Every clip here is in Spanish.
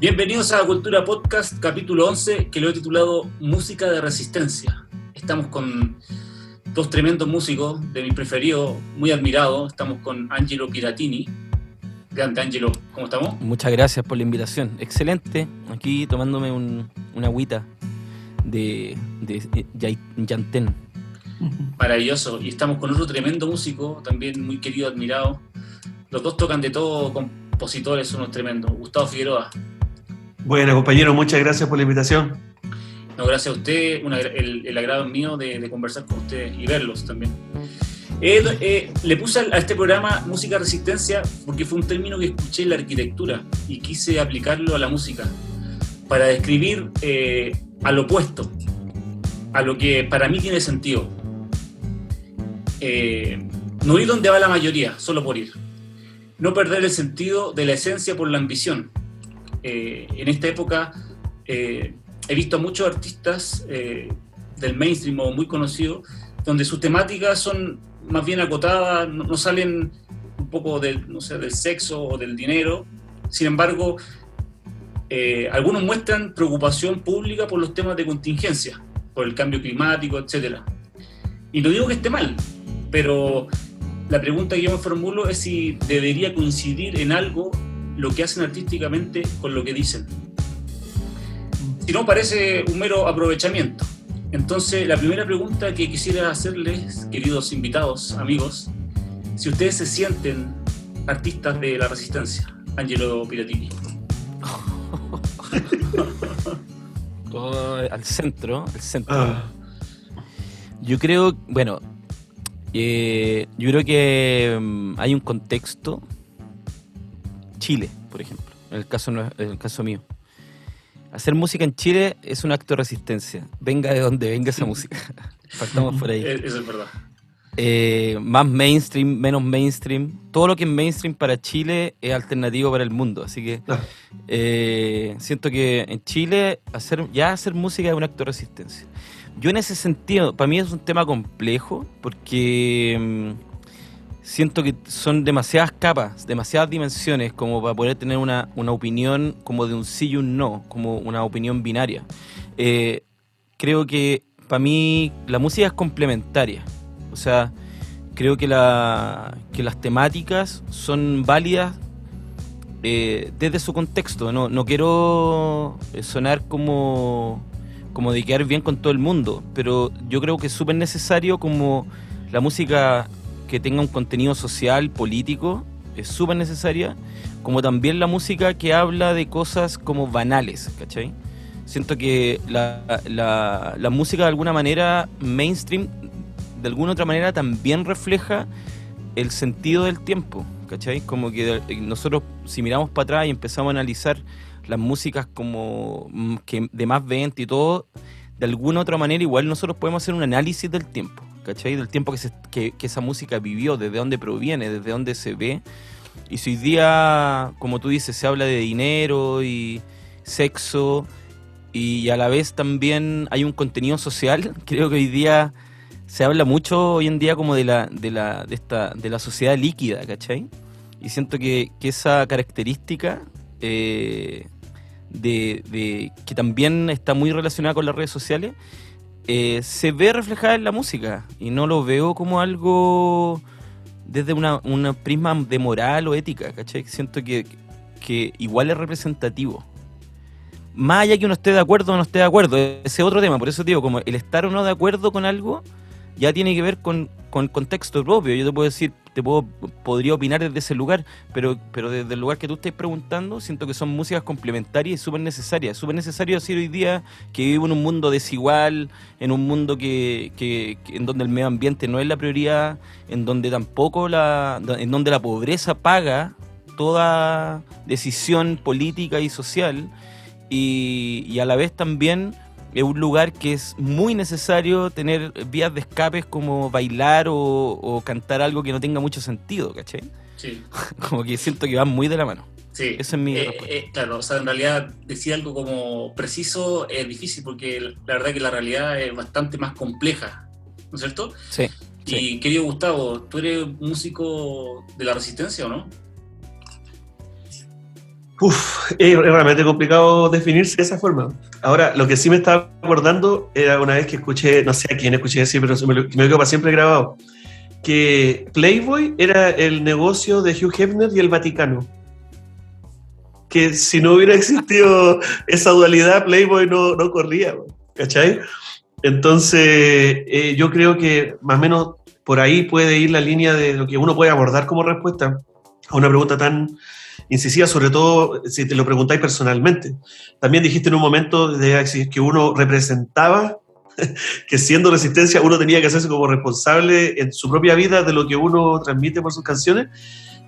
Bienvenidos a Cultura Podcast, capítulo 11, que lo he titulado Música de Resistencia. Estamos con dos tremendos músicos de mi preferido, muy admirado. Estamos con Angelo Piratini. Grande Angelo, ¿cómo estamos? Muchas gracias por la invitación. Excelente. Aquí tomándome una agüita de Yantén. Maravilloso. Y estamos con otro tremendo músico, también muy querido, admirado. Los dos tocan de todo, compositores, son unos tremendos. Gustavo Figueroa. Bueno, compañero, muchas gracias por la invitación. No, gracias a usted, el agrado mío de conversar con usted y verlos también. Le puse a este programa Música Resistencia porque fue un término que escuché en la arquitectura y quise aplicarlo a la música para describir al opuesto, a lo que para mí tiene sentido. No ir donde va la mayoría, solo por ir. No perder el sentido de la esencia por la ambición. En esta época he visto a muchos artistas del mainstream o muy conocidos donde sus temáticas son más bien acotadas, no salen un poco del sexo o del dinero. Sin embargo, algunos muestran preocupación pública por los temas de contingencia, por el cambio climático, etc. Y no digo que esté mal, pero la pregunta que yo me formulo es si debería coincidir en algo lo que hacen artísticamente con lo que dicen. Si no, parece un mero aprovechamiento. Entonces, la primera pregunta que quisiera hacerles, queridos invitados, amigos, si ustedes se sienten artistas de la resistencia. Angelo Piratini. Al centro. Yo creo, yo creo que hay un contexto. Chile, por ejemplo, en el caso mío. Hacer música en Chile es un acto de resistencia. Venga de donde venga esa música. Partamos por ahí. Eso es verdad. Más mainstream, menos mainstream. Todo lo que es mainstream para Chile es alternativo para el mundo. Así que siento que en Chile hacer música es un acto de resistencia. Yo en ese sentido, para mí es un tema complejo porque siento que son demasiadas capas, demasiadas dimensiones como para poder tener una opinión como de un sí y un no, como una opinión binaria. Creo que para mí la música es complementaria. O sea, creo que las temáticas son válidas desde su contexto. No quiero sonar como de quedar bien con todo el mundo, pero yo creo que es súper necesario como la música que tenga un contenido social, político, es súper necesaria, como también la música que habla de cosas como banales, ¿cachai? Siento que la música de alguna manera mainstream, de alguna otra manera también refleja el sentido del tiempo, ¿cachai? Como que nosotros, si miramos para atrás y empezamos a analizar las músicas como que de más 20 y todo, de alguna otra manera igual nosotros podemos hacer un análisis del tiempo, ¿cachai? Del tiempo que esa música vivió, desde dónde proviene, desde dónde se ve. Y si hoy día, como tú dices, se habla de dinero y sexo y a la vez también hay un contenido social, creo que hoy día se habla mucho hoy en día como de la sociedad líquida, ¿cachai? Y siento que esa característica que también está muy relacionada con las redes sociales se ve reflejada en la música y no lo veo como algo desde una prisma de moral o ética, ¿cachai? Siento que igual es representativo. Más allá que uno esté de acuerdo o no esté de acuerdo, ese es otro tema. Por eso digo, como el estar o no de acuerdo con algo ya tiene que ver con el contexto propio. Yo te puedo decir, podría opinar desde ese lugar, pero desde el lugar que tú estás preguntando, siento que son músicas complementarias y súper necesarias. Súper necesario decir hoy día que vivo en un mundo desigual, en un mundo que en donde el medio ambiente no es la prioridad, en donde tampoco en donde la pobreza paga toda decisión política y social, y a la vez también es un lugar que es muy necesario tener vías de escapes como bailar o cantar algo que no tenga mucho sentido, ¿cachai? Sí. Como que siento que van muy de la mano. Sí. Esa es mi respuesta. Claro, o sea, en realidad decir algo como preciso es difícil porque la verdad que la realidad es bastante más compleja, ¿no es cierto? Sí. Y querido Gustavo, ¿tú eres músico de la Resistencia o no? Es realmente complicado definirse de esa forma. Ahora, lo que sí me estaba acordando era una vez que escuché, no sé a quién escuché decir, pero me quedó para siempre grabado, que Playboy era el negocio de Hugh Hefner y el Vaticano. Que si no hubiera existido esa dualidad, Playboy no corría, ¿cachai? Entonces, yo creo que más o menos por ahí puede ir la línea de lo que uno puede abordar como respuesta a una pregunta tan incisiva, sobre todo si te lo preguntáis personalmente. También dijiste en un momento de que uno representaba, que siendo Resistencia uno tenía que hacerse como responsable en su propia vida de lo que uno transmite por sus canciones,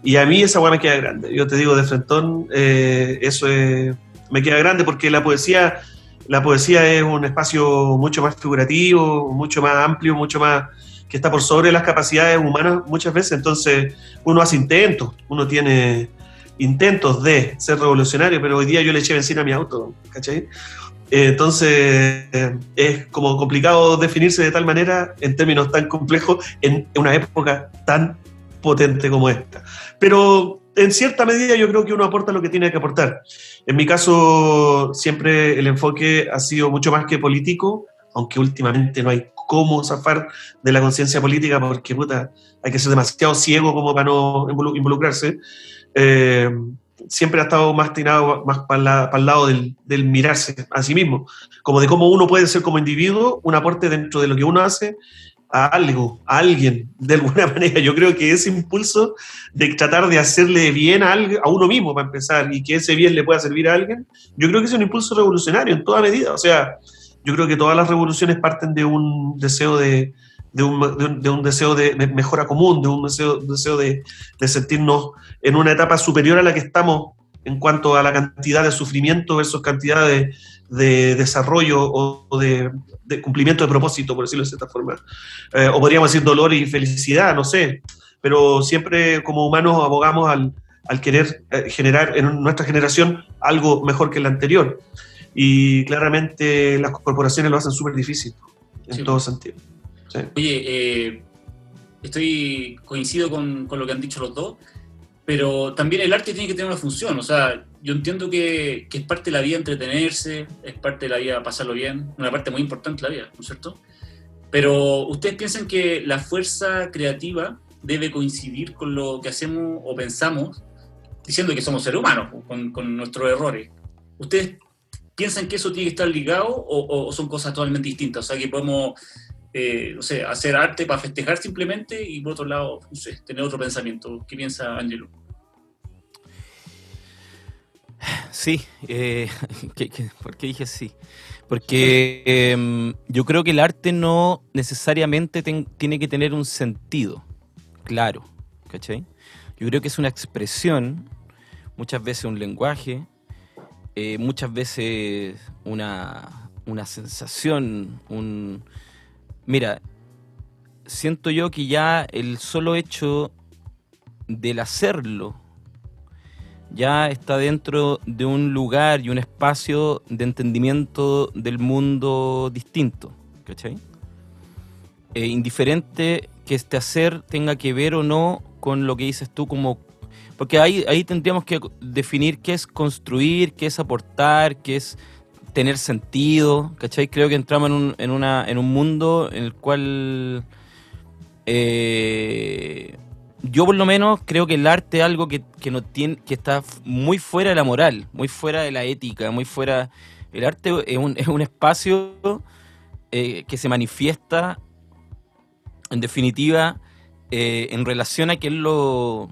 y a mí esa hueá me queda grande. Yo te digo de frentón, me queda grande porque la poesía es un espacio mucho más figurativo, mucho más amplio, mucho más que está por sobre las capacidades humanas muchas veces. Entonces uno hace intentos, uno tiene intentos de ser revolucionario, pero hoy día yo le eché benzina a mi auto, ¿cachai? Entonces es como complicado definirse de tal manera en términos tan complejos en una época tan potente como esta. Pero en cierta medida yo creo que uno aporta lo que tiene que aportar. En mi caso siempre el enfoque ha sido mucho más que político, aunque últimamente no hay cómo zafar de la conciencia política porque puta, hay que ser demasiado ciego como para no involucrarse. Siempre ha estado más tirado más para el lado del mirarse a sí mismo, como de cómo uno puede ser como individuo un aporte dentro de lo que uno hace a algo, a alguien, de alguna manera. Yo creo que ese impulso de tratar de hacerle bien a uno mismo, para empezar, y que ese bien le pueda servir a alguien, yo creo que es un impulso revolucionario en toda medida. O sea, yo creo que todas las revoluciones parten de un deseo de un deseo de mejora común, de un deseo de sentirnos en una etapa superior a la que estamos en cuanto a la cantidad de sufrimiento versus cantidad de desarrollo o de cumplimiento de propósito, por decirlo de cierta forma. O podríamos decir dolor y felicidad, no sé. Pero siempre como humanos abogamos al querer generar en nuestra generación algo mejor que la anterior. Y claramente las corporaciones lo hacen súper difícil, en todo sentido. Sí. Oye, coincido con lo que han dicho los dos, pero también el arte tiene que tener una función. O sea, yo entiendo que es parte de la vida entretenerse, es parte de la vida pasarlo bien, una parte muy importante de la vida, ¿no es cierto? Pero ¿ustedes piensan que la fuerza creativa debe coincidir con lo que hacemos o pensamos, diciendo que somos seres humanos, con nuestros errores? ¿Ustedes piensan que eso tiene que estar ligado o son cosas totalmente distintas? O sea, que podemos... no sé, hacer arte para festejar simplemente y por otro lado, no sé, tener otro pensamiento. ¿Qué piensa Angelo? Sí, ¿por qué dije sí? Porque yo creo que el arte no necesariamente tiene que tener un sentido claro, ¿cachai? Yo creo que es una expresión, muchas veces un lenguaje, muchas veces una sensación, Mira, siento yo que ya el solo hecho del hacerlo ya está dentro de un lugar y un espacio de entendimiento del mundo distinto, ¿cachai? Indiferente que este hacer tenga que ver o no con lo que dices tú como... Porque ahí tendríamos que definir qué es construir, qué es aportar, qué es... tener sentido, ¿cachai? Creo que entramos en un mundo en el cual yo por lo menos creo que el arte es algo que no tiene, que está muy fuera de la moral, muy fuera de la ética, muy fuera... El arte es un espacio que se manifiesta, en definitiva, en relación a quién lo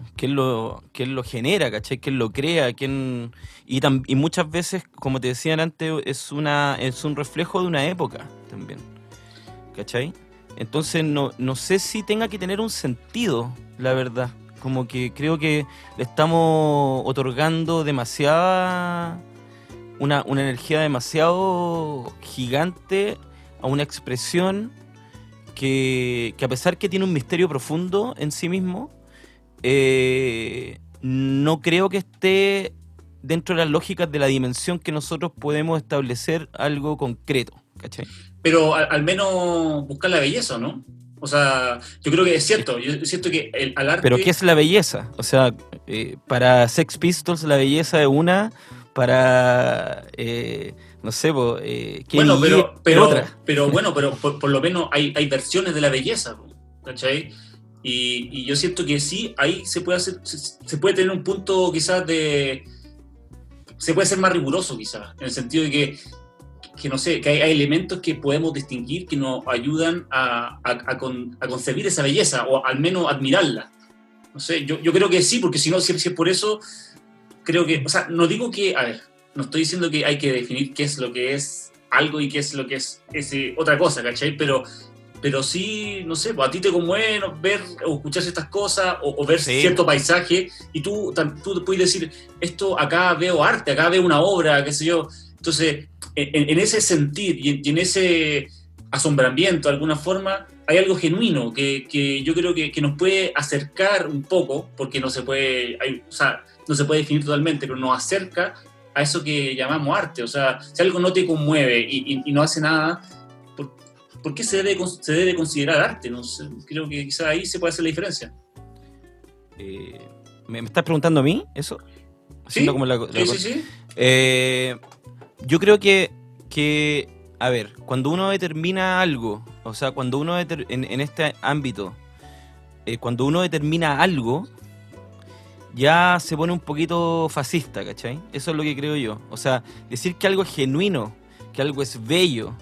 genera, ¿cachai? Quién lo crea, y muchas veces, como te decían antes, es un reflejo de una época también, ¿cachai? Entonces no sé si tenga que tener un sentido, la verdad. Como que creo que le estamos otorgando una energía demasiado gigante a una expresión que a pesar que tiene un misterio profundo en sí mismo, no creo que esté dentro de las lógicas de la dimensión que nosotros podemos establecer algo concreto, ¿cachai? Pero al menos buscar la belleza, ¿no? O sea, yo creo que es cierto. Yo siento que al arte... Pero ¿qué es la belleza? O sea, para Sex Pistols la belleza es una, para... no sé, bueno, otra. Pero bueno, pero por lo menos hay versiones de la belleza, ¿cachai? Y yo siento que sí, ahí se puede tener un punto quizás se puede ser más riguroso quizás, en el sentido de que no sé, que hay elementos que podemos distinguir que nos ayudan a concebir esa belleza, o al menos admirarla. No sé, yo creo que sí, porque si es por eso, creo que, o sea, no digo que, a ver, no estoy diciendo que hay que definir qué es lo que es algo y qué es lo que es otra cosa, ¿cachai? Pero sí, no sé, pues a ti te conmueve ver o escuchar estas cosas o ver cierto paisaje, y tú puedes decir, esto acá veo arte, acá veo una obra, qué sé yo. Entonces, en ese sentir y en ese asombramiento, de alguna forma, hay algo genuino que yo creo que nos puede acercar un poco, porque no se puede definir totalmente, pero nos acerca a eso que llamamos arte. O sea, si algo no te conmueve y no hace nada, ¿por qué se debe considerar arte? No sé, creo que quizás ahí se puede hacer la diferencia. ¿Me estás preguntando a mí eso? Sí, como sí. Yo creo que, a ver, cuando uno determina algo, o sea, cuando uno en este ámbito, cuando uno determina algo, ya se pone un poquito fascista, ¿cachai? Eso es lo que creo yo. O sea, decir que algo es genuino, que algo es bello,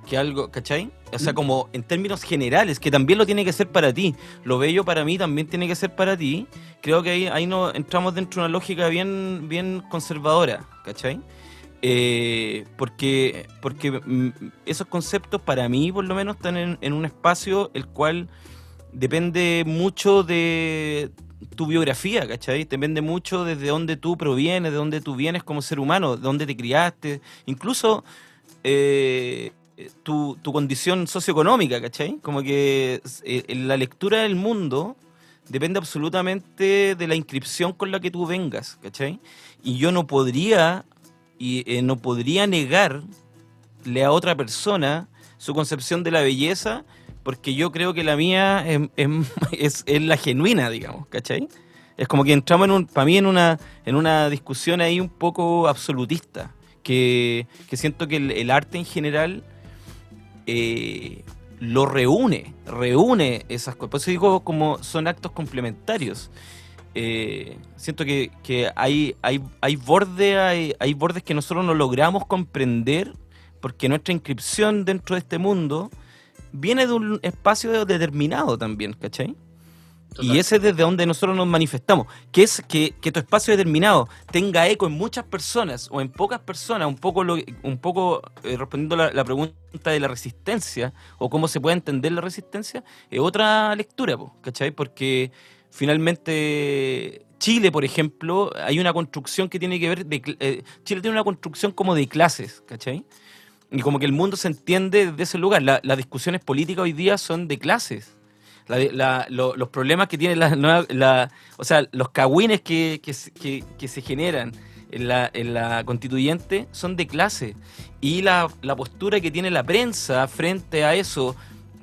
que algo, ¿cachai? O sea, como en términos generales, que también lo tiene que ser para ti. Lo bello para mí también tiene que ser para ti. Creo que ahí nos entramos dentro de una lógica bien conservadora, ¿cachai? Porque esos conceptos para mí, por lo menos, están en un espacio el cual depende mucho de tu biografía, ¿cachai? Depende mucho desde dónde tú provienes, de dónde tú vienes como ser humano, de dónde te criaste, incluso tu condición socioeconómica, ¿cachai? Como que la lectura del mundo depende absolutamente de la inscripción con la que tú vengas, ¿cachai? Y yo no podría negarle a otra persona su concepción de la belleza, porque yo creo que la mía es la genuina, digamos, ¿cachai? Es como que entramos para mí en una discusión ahí un poco absolutista, que siento que el arte en general lo reúne esas cosas. Por eso digo, como son actos complementarios. Siento que hay bordes que nosotros no logramos comprender, porque nuestra inscripción dentro de este mundo viene de un espacio determinado también, ¿cachai? Total. Y ese es desde donde nosotros nos manifestamos, que es que tu espacio determinado tenga eco en muchas personas o en pocas personas, un poco respondiendo la pregunta de la resistencia o cómo se puede entender la resistencia, es otra lectura, ¿cachai? Porque finalmente Chile, por ejemplo, hay una construcción que tiene que ver, Chile tiene una construcción como de clases, ¿cachai? Y como que el mundo se entiende desde ese lugar. Las discusiones políticas hoy día son de clases. Los problemas que tienen o sea, los cagüines que se generan en la constituyente son de clase. Y la postura que tiene la prensa frente a eso,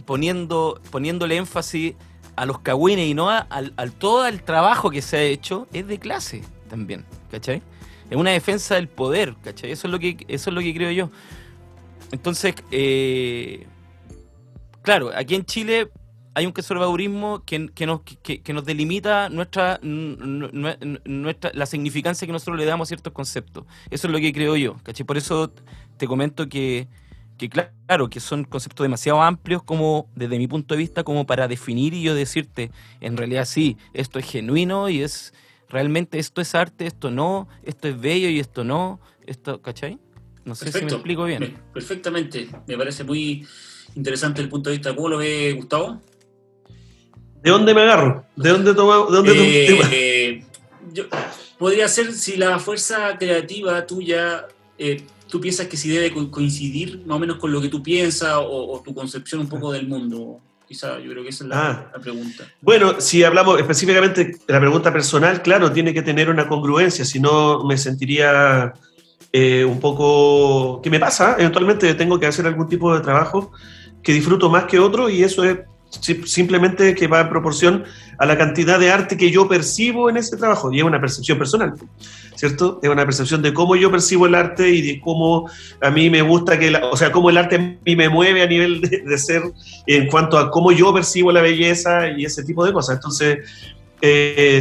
poniéndole énfasis a los cagüines y no al todo el trabajo que se ha hecho, es de clase también, ¿cachai? Es una defensa del poder, ¿cachai? Eso es lo que creo yo. Entonces, claro, aquí en Chile hay un conservadurismo que nos delimita la significancia que nosotros le damos a ciertos conceptos. Eso es lo que creo yo, ¿cachai? Por eso te comento que claro, que son conceptos demasiado amplios como, desde mi punto de vista, como para definir y yo decirte, en realidad sí, esto es genuino y realmente esto es arte, esto no, esto es bello y esto no, ¿cachai? No sé. Perfecto. Si me explico bien. Perfectamente, me parece muy interesante el punto de vista. ¿Cómo lo ve Gustavo? ¿De dónde me agarro? ¿De dónde toma podría ser, si la fuerza creativa tuya, tú piensas que si debe coincidir más o menos con lo que tú piensas o tu concepción un poco del mundo. Quizá yo creo que esa es la pregunta. Bueno, si hablamos específicamente de la pregunta personal, claro, tiene que tener una congruencia, si no me sentiría un poco... ¿Qué me pasa? Eventualmente tengo que hacer algún tipo de trabajo que disfruto más que otro, y eso es simplemente que va en proporción a la cantidad de arte que yo percibo en ese trabajo, y es una percepción personal, ¿cierto? Es una percepción de cómo yo percibo el arte y de cómo a mí me gusta o sea, cómo el arte a mí me mueve a nivel de ser, en cuanto a cómo yo percibo la belleza y ese tipo de cosas. Entonces,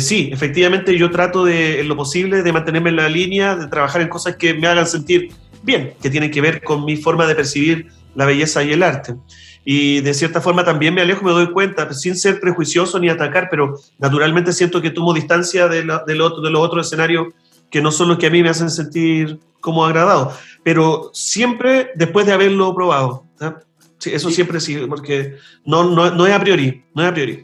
sí, efectivamente yo trato en lo posible de mantenerme en la línea, de trabajar en cosas que me hagan sentir bien, que tienen que ver con mi forma de percibir la belleza y el arte. Y de cierta forma también me alejo, me doy cuenta, sin ser prejuicioso ni atacar, pero naturalmente siento que tomo distancia de los otros escenarios que no son los que a mí me hacen sentir como agradado, pero siempre después de haberlo probado, ¿sí? Sí, eso sí. Siempre sí, porque no es a priori,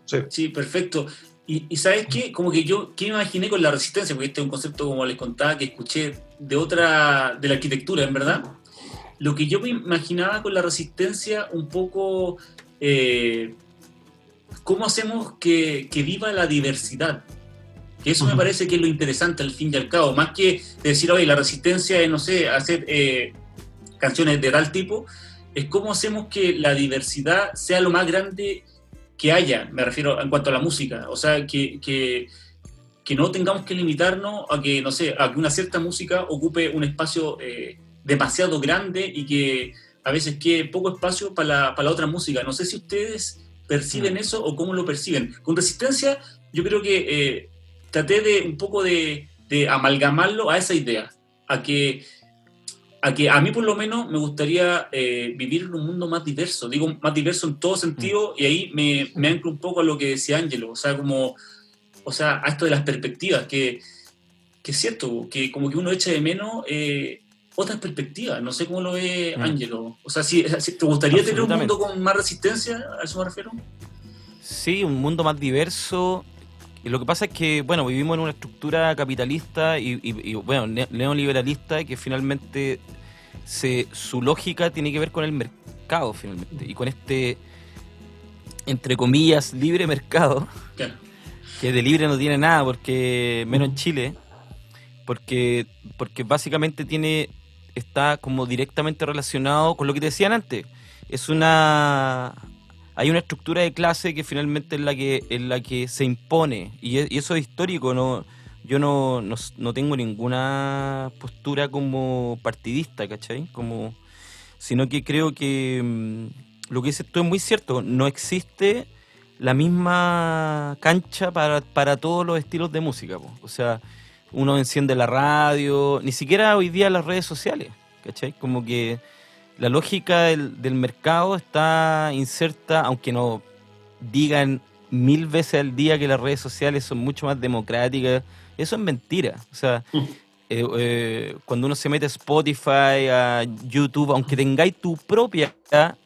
sí. Sí, perfecto. Y ¿sabes qué? Como que yo, ¿qué me imaginé con la resistencia? Porque este es un concepto, como les contaba, que escuché de la arquitectura, en verdad. Lo que yo me imaginaba con la resistencia, un poco, ¿cómo hacemos que viva la diversidad? Que eso me parece que es lo interesante al fin y al cabo, más que decir, oye, la resistencia es, no sé, hacer canciones de tal tipo, es cómo hacemos que la diversidad sea lo más grande que haya, me refiero en cuanto a la música, o sea, que no tengamos que limitarnos a que, no sé, a que una cierta música ocupe un espacio demasiado grande y que a veces quede poco espacio para la otra música. No sé si ustedes perciben eso o cómo lo perciben. Con Resistencia yo creo que traté de un poco de amalgamarlo a esa idea, a que a mí por lo menos me gustaría vivir en un mundo más diverso, digo más diverso en todo sentido, y ahí me anclo un poco a lo que decía Ángelo, o sea, a esto de las perspectivas, que es cierto, que como que uno echa de menos otras perspectivas, no sé cómo lo ve Ángelo, o sea, si ¿te gustaría tener un mundo con más resistencia? ¿A eso me refiero? Sí, un mundo más diverso. Y lo que pasa es que, bueno, vivimos en una estructura capitalista y bueno, neoliberalista, que finalmente su lógica tiene que ver con el mercado, finalmente, y con este, entre comillas, libre mercado, Claro. que de libre no tiene nada, porque menos en Chile, porque básicamente está como directamente relacionado con lo que te decían antes. Hay una estructura de clase que finalmente es la que se impone, y eso es histórico. Yo no tengo ninguna postura como partidista, ¿cachai? Sino que creo que lo que dices tú es muy cierto. No existe la misma cancha para todos los estilos de música, po. O sea, uno enciende la radio, ni siquiera hoy día las redes sociales, ¿cachai? Como que la lógica del mercado está inserta, aunque no digan 1000 veces al día que las redes sociales son mucho más democráticas. Eso es mentira. O sea, cuando uno se mete a Spotify, a YouTube, aunque tengáis tu propia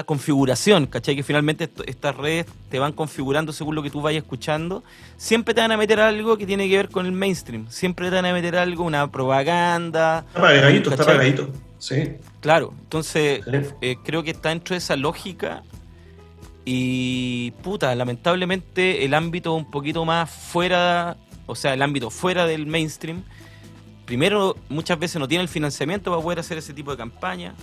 configuración, ¿cachai? Que finalmente estas redes te van configurando según lo que tú vayas escuchando, siempre te van a meter algo que tiene que ver con el mainstream, siempre te van a meter algo, una propaganda. Está pagadito, sí. Claro, entonces creo que está dentro de esa lógica y, lamentablemente el ámbito un poquito más fuera, o sea, el ámbito fuera del mainstream, primero, muchas veces no tiene el financiamiento para poder hacer ese tipo de campaña.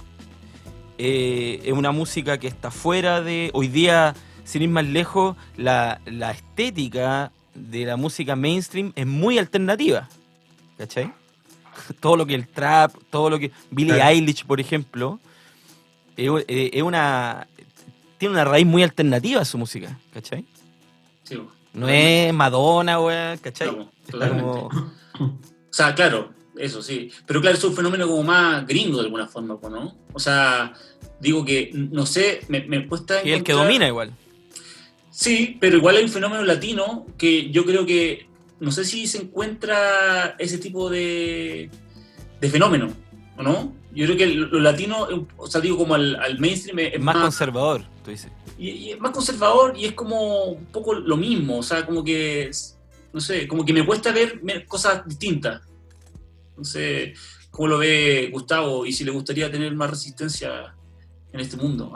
Es una música que está fuera de... Hoy día, sin ir más lejos, la estética de la música mainstream es muy alternativa, ¿cachai? Todo lo que el trap, todo lo que... Billie Eilish, por ejemplo, tiene una raíz muy alternativa su música, ¿cachai? Sí, no es Madonna, güey, ¿cachai? No, totalmente. O sea, claro, eso sí. Pero claro, es un fenómeno como más gringo de alguna forma, ¿no? O sea, digo que, no sé, me cuesta encontrar... Y el que domina igual. Sí, pero igual hay un fenómeno latino que yo creo que, no sé si se encuentra ese tipo de fenómeno, ¿o no? Yo creo que lo latino, o sea, digo, como al mainstream es más conservador, tú dices. Y es más conservador y es como un poco lo mismo, o sea, como que, no sé, como que me cuesta ver cosas distintas. No sé cómo lo ve Gustavo y si le gustaría tener más resistencia en este mundo.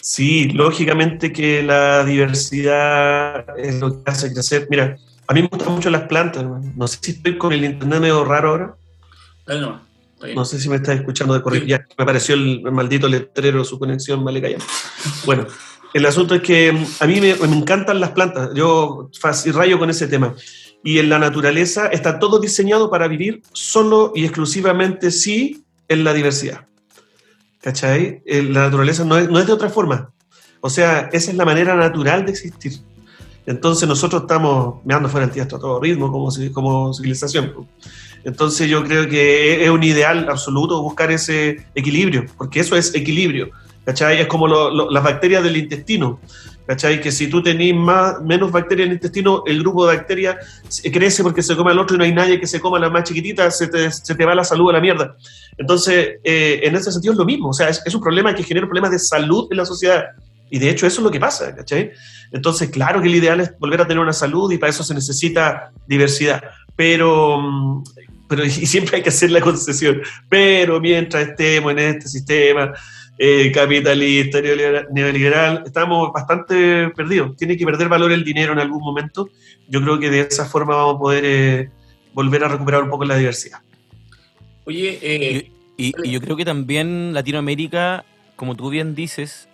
Sí, lógicamente que la diversidad es lo que hace crecer. Mira, a mí me gustan mucho las plantas, no sé si estoy con el internet medio raro ahora. Dale nomás. No sé si me estás escuchando de correr. Sí. Ya me apareció el maldito letrero, su conexión, vale, calla. Bueno, el asunto es que a mí me encantan las plantas. Yo rayo con ese tema. Y en la naturaleza está todo diseñado para vivir solo y exclusivamente sí en la diversidad. ¿Cachai? La naturaleza no es de otra forma. O sea, esa es la manera natural de existir. Entonces nosotros estamos meando fuera el tiesto a todo ritmo como civilización. Entonces yo creo que es un ideal absoluto buscar ese equilibrio, porque eso es equilibrio, ¿cachai? Es como las bacterias del intestino, ¿cachai? Que si tú tenés menos bacterias en el intestino, el grupo de bacterias crece porque se come al otro y no hay nadie que se coma la más chiquitita, se te va la salud a la mierda. Entonces, en ese sentido es lo mismo, o sea, es un problema que genera problemas de salud en la sociedad. Y de hecho eso es lo que pasa, ¿cachai? Entonces, claro que el ideal es volver a tener una salud y para eso se necesita diversidad. Pero y siempre hay que hacer la concesión. Pero mientras estemos en este sistema capitalista, neoliberal, estamos bastante perdidos. Tiene que perder valor el dinero en algún momento. Yo creo que de esa forma vamos a poder volver a recuperar un poco la diversidad. Oye, y yo creo que también Latinoamérica, como tú bien dices,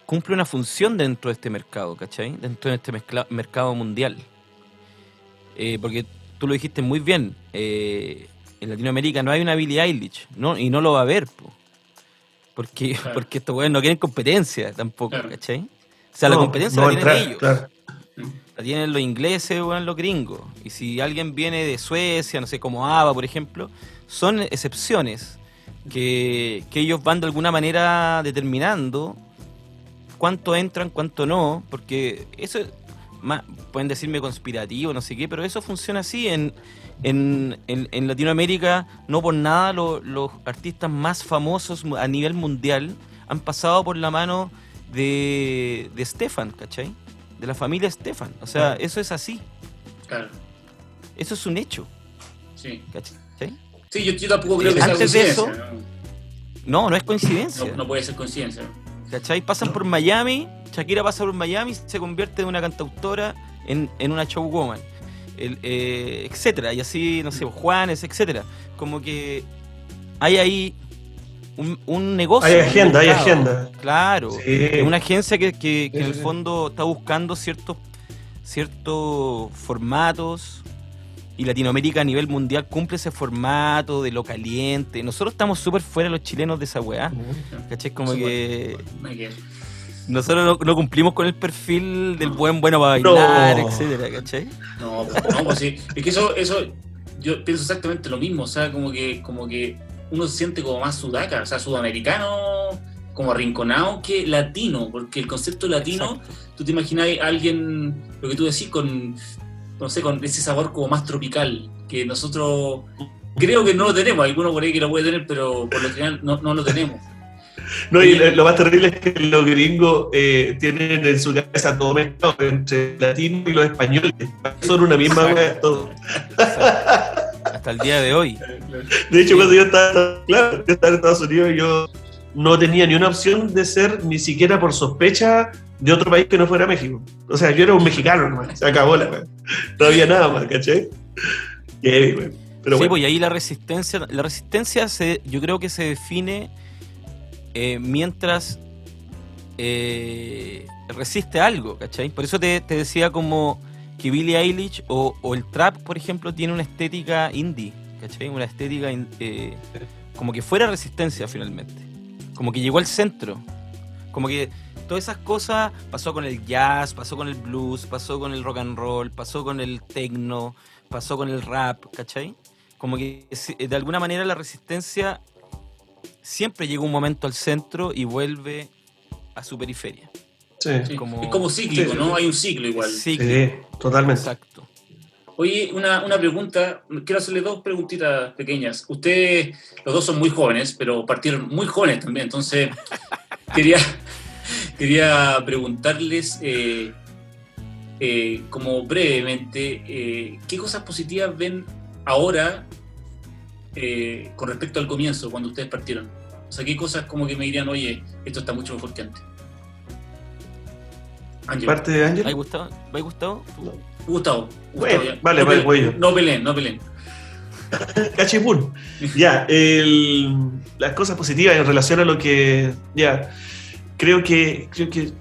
cumple una función dentro de este mercado, ¿cachai? Dentro de este mercado mundial. Porque tú lo dijiste muy bien, en Latinoamérica no hay una Billie Eilish, ¿no? Y no lo va a haber, porque estos güeyes no quieren competencia tampoco, claro. ¿Cachai? O sea, la competencia la tienen ellos. Claro. La tienen los ingleses o los gringos. Y si alguien viene de Suecia, no sé, como ABBA, por ejemplo, son excepciones que ellos van de alguna manera determinando cuánto entran, cuánto no, porque eso pueden decirme conspirativo, no sé qué, pero eso funciona así en Latinoamérica. No por nada los artistas más famosos a nivel mundial han pasado por la mano de Stefan, ¿cachai? De la familia Stefan, o sea, eso es así. Claro. Eso es un hecho. Sí. ¿Cachai? Sí, yo tampoco creo que sea coincidencia. Eso, no es coincidencia. No puede ser coincidencia. ¿Cachai? Pasan por Miami, Shakira pasa por Miami, se convierte en una cantautora en una showwoman, etcétera, y así, no sé, Juanes, etcétera. Como que hay ahí un negocio. Hay agenda. Claro, sí. Una agencia que en el fondo está buscando ciertos formatos, y Latinoamérica a nivel mundial cumple ese formato de lo caliente. Nosotros estamos súper fuera los chilenos de esa weá. ¿Cachai? Como que nosotros no cumplimos con el perfil del bueno para bailar, etcétera, ¿cachai? No, pues sí. Es que eso yo pienso exactamente lo mismo. O sea, como que uno se siente como más sudaca, o sea, sudamericano, como arrinconado que latino, porque el concepto latino, exacto. Tú te imaginas a alguien, lo que tú decís, con ese sabor como más tropical, que nosotros creo que no lo tenemos. Algunos por ahí que lo puede tener, pero por lo general no lo tenemos. No, y lo más terrible es que los gringos tienen en su cabeza todo mezclado entre latinos y los españoles. Son una misma wea todo. Hasta el día de hoy. De hecho, cuando yo estaba en Estados Unidos, yo no tenía ni una opción de ser ni siquiera por sospecha de otro país que no fuera México. O sea, yo era un mexicano nomás, se acabó la wea. No había nada más, ¿cachai? Pero sí, bueno. Pues y ahí la resistencia yo creo que se define mientras resiste algo, ¿cachai? Por eso te decía como que Billie Eilish o el trap, por ejemplo, tiene una estética indie, ¿cachai? Una estética como que fuera resistencia finalmente, como que llegó al centro, como que todas esas cosas pasó con el jazz, pasó con el blues, pasó con el rock and roll, pasó con el techno, pasó con el rap, ¿cachai? Como que de alguna manera la resistencia siempre llega un momento al centro y vuelve a su periferia. Sí. Es como cíclico, sí, ¿no? Sí. Hay un ciclo igual. Sí, totalmente. Exacto. Oye, una pregunta, quiero hacerle dos preguntitas pequeñas. Ustedes, los dos son muy jóvenes, pero partieron muy jóvenes también, entonces quería preguntarles, como brevemente, ¿qué cosas positivas ven ahora con respecto al comienzo, cuando ustedes partieron? O sea, ¿qué cosas como que me dirían, oye, esto está mucho mejor que antes? Ángel. ¿Parte de Ángel? ¿Hay Gustavo? Gustavo. Vale, voy yo. No peleen. Cachipún. Ya, las cosas positivas en relación a lo que. Ya, creo que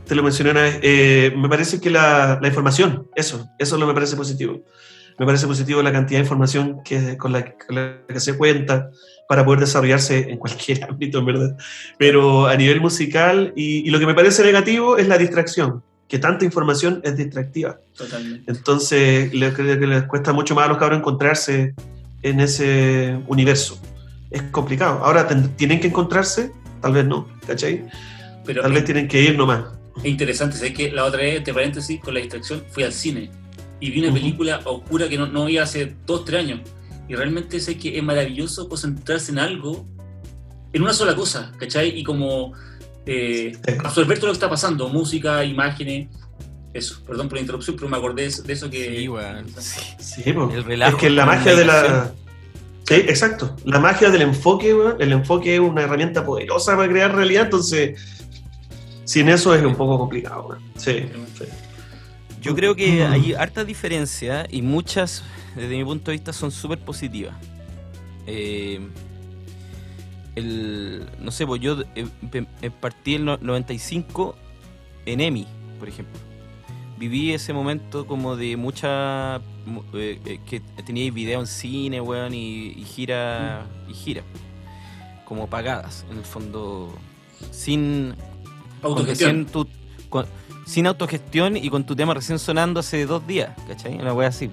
te lo mencioné una vez. Me parece que la información, eso no me parece positivo. Me parece positivo la cantidad de información con la que se cuenta para poder desarrollarse en cualquier ámbito, en verdad. Pero a nivel musical, y lo que me parece negativo es la distracción, que tanta información es distractiva. Totalmente. Entonces, creo que les cuesta mucho más a los cabros encontrarse en ese universo. Es complicado. Ahora, ¿tienen que encontrarse? Tal vez no, ¿cachai? Pero Tal vez tienen que ir nomás. es interesante, ¿sabes que la otra vez, entre paréntesis, con la distracción, fui al cine y vi una película oscura que no vi hace 2-3 años. Y realmente sé que es maravilloso concentrarse en algo, en una sola cosa, ¿cachai? Y como absorber todo lo que está pasando, música, imágenes. Eso, perdón por la interrupción, pero me acordé de eso que... Sí, weón. Sí, pues. El relajo. Es que la magia de la... Sí, exacto. La magia del enfoque, weón. El enfoque es una herramienta poderosa para crear realidad, entonces sin eso es un poco complicado, weón. Sí. Yo creo que hay harta diferencia y muchas, desde mi punto de vista, son súper positivas. No sé, pues yo partí en el 95 en EMI, por ejemplo. Viví ese momento como de mucha... que teníais video en cine, weón, y gira, como pagadas, en el fondo, sin... Autogestión. Sin autogestión y con tu tema recién sonando hace 2 días, ¿cachai? Una wea así.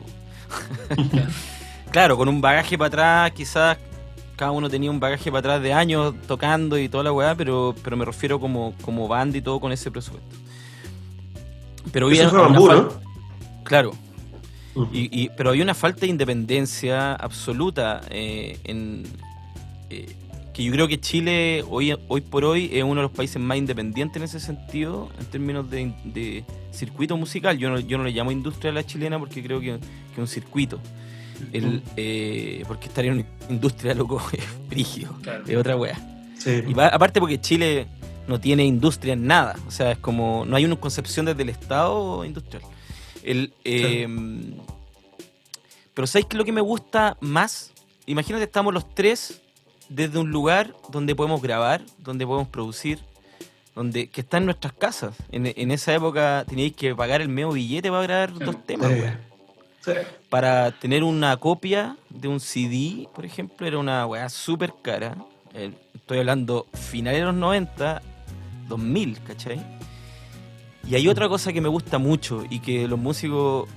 Claro, con un bagaje para atrás, quizás cada uno tenía un bagaje para atrás de años tocando y toda la weá, pero me refiero como banda y todo con ese presupuesto. Pero había eso fue Bambú, ¿no? Claro. Pero había una falta de independencia absoluta que yo creo que Chile hoy por hoy es uno de los países más independientes en ese sentido, en términos de circuito musical. Yo no le llamo industria a la chilena porque creo que es un circuito. Porque estar en una industria, loco, es brígido, claro. Es otra wea. Sí. Y aparte porque Chile no tiene industria en nada, o sea, es como, no hay una concepción desde el Estado industrial. Pero ¿sabes qué es lo que me gusta más? Imagínate, estamos los tres desde un lugar donde podemos grabar, donde podemos producir, que está en nuestras casas. En esa época teníais que pagar el medio billete para grabar 2 temas. Sí. Para tener una copia de un CD, por ejemplo, era una weá súper cara. Estoy hablando finales de los 90, 2000, ¿cachai? Y hay otra cosa que me gusta mucho y que los músicos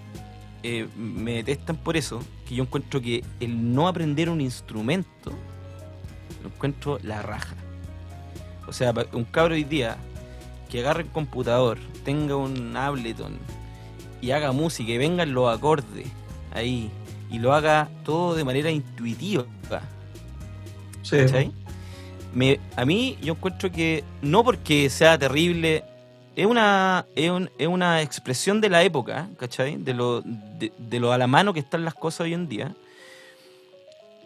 me detestan por eso, que yo encuentro que el no aprender un instrumento lo encuentro la raja. O sea, un cabro hoy día que agarre el computador, tenga un Ableton y haga música y vengan los acordes ahí y lo haga todo de manera intuitiva. Sí. ¿Cachai? A mí yo encuentro que no porque sea terrible, es una expresión de la época, ¿cachai? De lo a la mano que están las cosas hoy en día.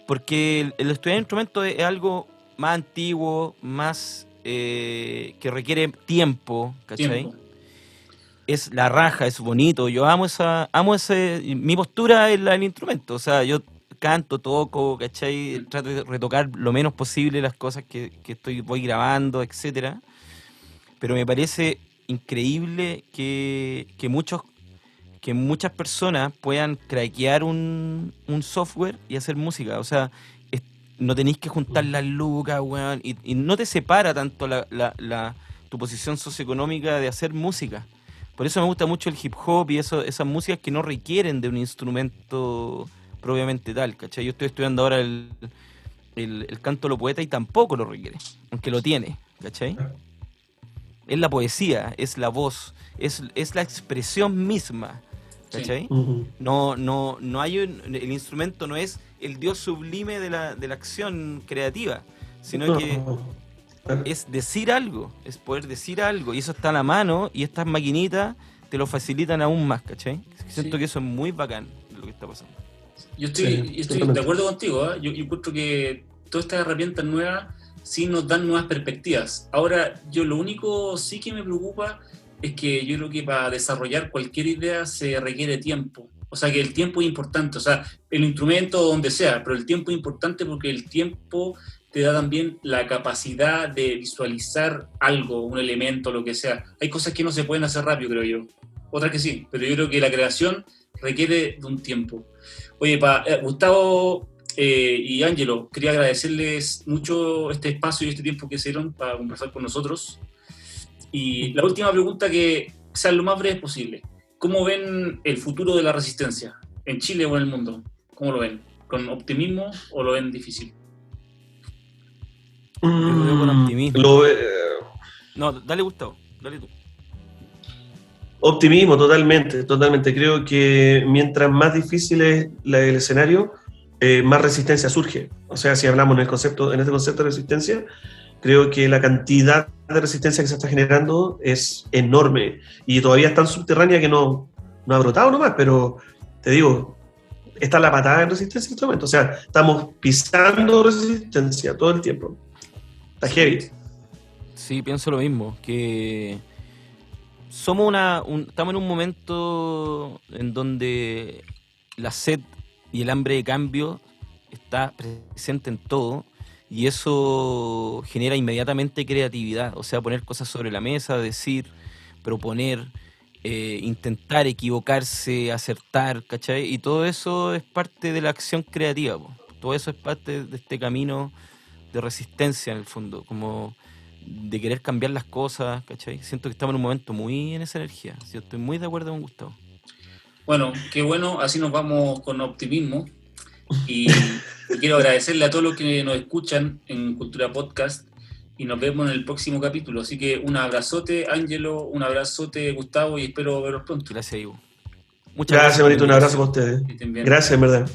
Porque el estudiar instrumento es algo más antiguo, más que requiere tiempo, ¿cachai? Es la raja, es bonito. Yo amo ese. Mi postura es la del instrumento. O sea, yo canto, toco, ¿cachai? Trato de retocar lo menos posible las cosas que voy grabando, etcétera. Pero me parece increíble que muchas personas puedan craquear un software y hacer música. O sea, no tenéis que juntar las lucas, weón, y no te separa tanto tu posición socioeconómica de hacer música. Por eso me gusta mucho el hip hop y esas músicas que no requieren de un instrumento propiamente tal, ¿cachai? Yo estoy estudiando ahora el canto de los poetas y tampoco lo requiere, aunque lo tiene, ¿cachai? Es la poesía, es la voz, es la expresión misma, ¿cachai? Sí. No hay el instrumento no es el dios sublime de la acción creativa, sino que es decir algo, es poder decir algo, y eso está a la mano, y estas maquinitas te lo facilitan aún más, ¿cachai? Siento que eso es muy bacán lo que está pasando. Yo estoy de acuerdo contigo, ¿eh? Yo encuentro que todas estas herramientas nuevas sí nos dan nuevas perspectivas. Ahora, yo lo único sí que me preocupa es que yo creo que para desarrollar cualquier idea se requiere tiempo. O O sea, que el tiempo es importante, o sea, el instrumento donde sea, pero el tiempo es importante porque el tiempo te da también la capacidad de visualizar algo, un elemento, lo que sea. Hay cosas que no se pueden hacer rápido, creo yo. Otras que sí, pero yo creo que la creación requiere de un tiempo. Oye, Gustavo y Ángelo, quería agradecerles mucho este espacio y este tiempo que se dieron para conversar con nosotros. Y la última pregunta, que sea lo más breve posible. ¿Cómo ven el futuro de la resistencia en Chile o en el mundo? ¿Cómo lo ven? ¿Con optimismo o lo ven difícil? Yo lo veo con optimismo. No, dale, Gustavo, dale tú. Optimismo, totalmente. Creo que mientras más difícil es el escenario, más resistencia surge. O sea, si hablamos en este concepto de resistencia, creo que la cantidad de resistencia que se está generando es enorme y todavía es tan subterránea que no ha brotado nomás, pero te digo, está la patada en resistencia en este momento. O sea, estamos pisando resistencia todo el tiempo. Está heavy. Sí, pienso lo mismo, que estamos en un momento en donde la sed y el hambre de cambio está presente en todo, y eso genera inmediatamente creatividad, o sea, poner cosas sobre la mesa, decir, proponer, intentar equivocarse, acertar, ¿cachai? Y todo eso es parte de la acción creativa, po. Todo eso es parte de este camino de resistencia en el fondo, como de querer cambiar las cosas, ¿cachai? Siento que estamos en un momento muy en esa energía. Sí, estoy muy de acuerdo con Gustavo. Bueno, qué bueno, así nos vamos con optimismo. Y quiero agradecerle a todos los que nos escuchan en Cultura Podcast y nos vemos en el próximo capítulo. Así que un abrazote, Ángelo, un abrazote, Gustavo, y espero verlos pronto. Gracias, Ivo. Muchas gracias, Marito, un abrazo para ustedes. Gracias, en verdad.